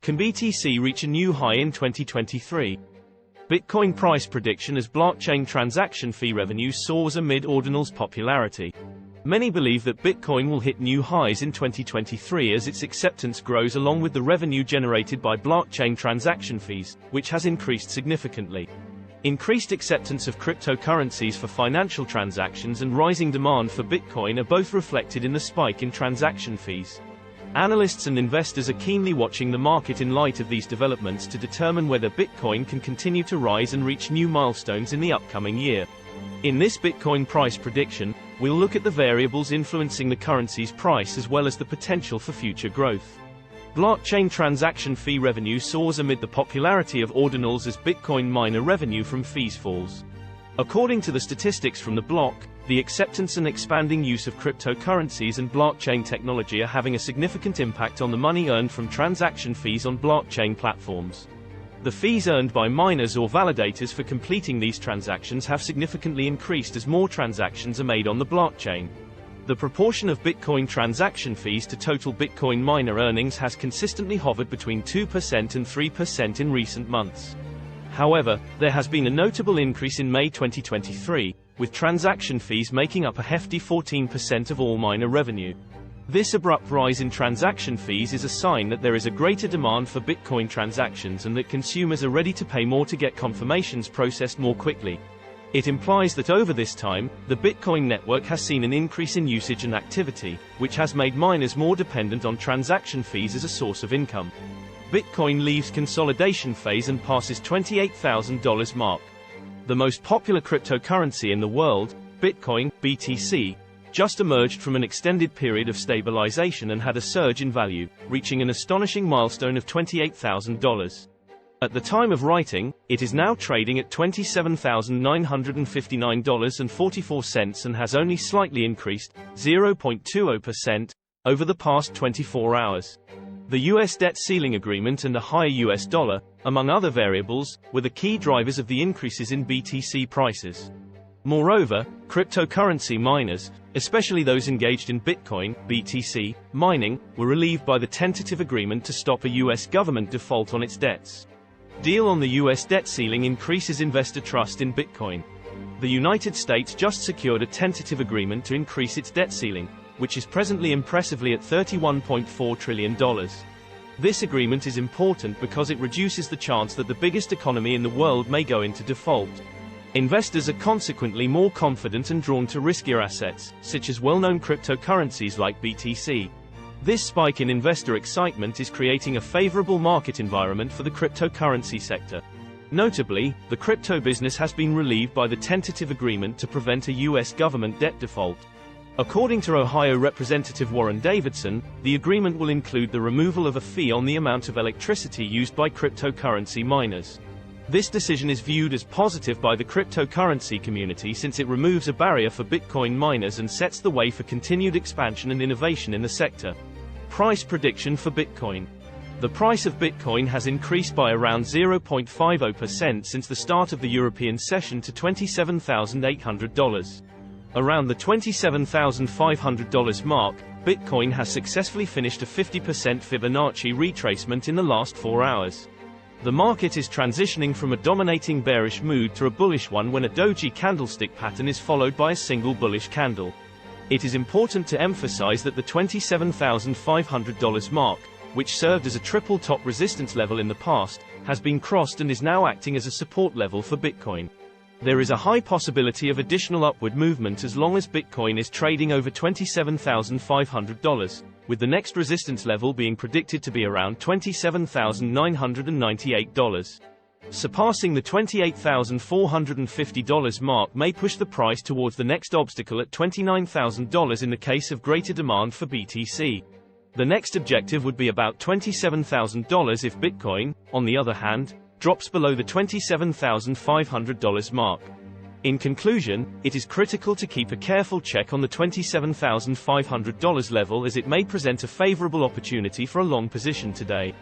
Can BTC reach a new high in 2023? Bitcoin price prediction as blockchain transaction fee revenue soars amid ordinals popularity. Many believe that Bitcoin will hit new highs in 2023 as its acceptance grows along with the revenue generated by blockchain transaction fees, which has increased significantly. Increased acceptance of cryptocurrencies for financial transactions and rising demand for Bitcoin are both reflected in the spike in transaction fees. Analysts and investors are keenly watching the market in light of these developments to determine whether Bitcoin can continue to rise and reach new milestones in the upcoming year. In this Bitcoin price prediction, we'll look at the variables influencing the currency's price as well as the potential for future growth. Blockchain transaction fee revenue soars amid the popularity of ordinals as Bitcoin miner revenue from fees falls. According to the statistics from the block, the acceptance and expanding use of cryptocurrencies and blockchain technology are having a significant impact on the money earned from transaction fees on blockchain platforms. The fees earned by miners or validators for completing these transactions have significantly increased as more transactions are made on the blockchain. The proportion of Bitcoin transaction fees to total Bitcoin miner earnings has consistently hovered between 2% and 3% in recent months. However, there has been a notable increase in May 2023, with transaction fees making up a hefty 14% of all miner revenue. This abrupt rise in transaction fees is a sign that there is a greater demand for Bitcoin transactions and that consumers are ready to pay more to get confirmations processed more quickly. It implies that over this time, the Bitcoin network has seen an increase in usage and activity, which has made miners more dependent on transaction fees as a source of income. Bitcoin leaves consolidation phase and passes $28,000 mark. The most popular cryptocurrency in the world, Bitcoin, BTC, just emerged from an extended period of stabilization and had a surge in value, reaching an astonishing milestone of $28,000. At the time of writing, it is now trading at $27,959.44 and has only slightly increased, 0.20%, over the past 24 hours. The US debt ceiling agreement and a higher US dollar, among other variables, were the key drivers of the increases in BTC prices. Moreover, cryptocurrency miners, especially those engaged in Bitcoin, BTC, mining, were relieved by the tentative agreement to stop a US government default on its debts. Deal on the US debt ceiling increases investor trust in Bitcoin. The United States just secured a tentative agreement to increase its debt ceiling, which is presently impressively at $31.4 trillion. This agreement is important because it reduces the chance that the biggest economy in the world may go into default. Investors are consequently more confident and drawn to riskier assets, such as well-known cryptocurrencies like BTC. This spike in investor excitement is creating a favorable market environment for the cryptocurrency sector. Notably, the crypto business has been relieved by the tentative agreement to prevent a US government debt default. According to Ohio Representative Warren Davidson, the agreement will include the removal of a fee on the amount of electricity used by cryptocurrency miners. This decision is viewed as positive by the cryptocurrency community since it removes a barrier for Bitcoin miners and sets the way for continued expansion and innovation in the sector. Price prediction for Bitcoin. The price of Bitcoin has increased by around 0.50% since the start of the European session to $27,800. Around the $27,500 mark, Bitcoin has successfully finished a 50% Fibonacci retracement in the last 4 hours. The market is transitioning from a dominating bearish mood to a bullish one when a doji candlestick pattern is followed by a single bullish candle. It is important to emphasize that the $27,500 mark, which served as a triple top resistance level in the past, has been crossed and is now acting as a support level for Bitcoin. There is a high possibility of additional upward movement as long as Bitcoin is trading over $27,500, with the next resistance level being predicted to be around $27,998. Surpassing the $28,450 mark may push the price towards the next obstacle at $29,000 in the case of greater demand for BTC. The next objective would be about $27,000 if Bitcoin, on the other hand, drops below the $27,500 mark. In conclusion, it is critical to keep a careful check on the $27,500 level as it may present a favorable opportunity for a long position today.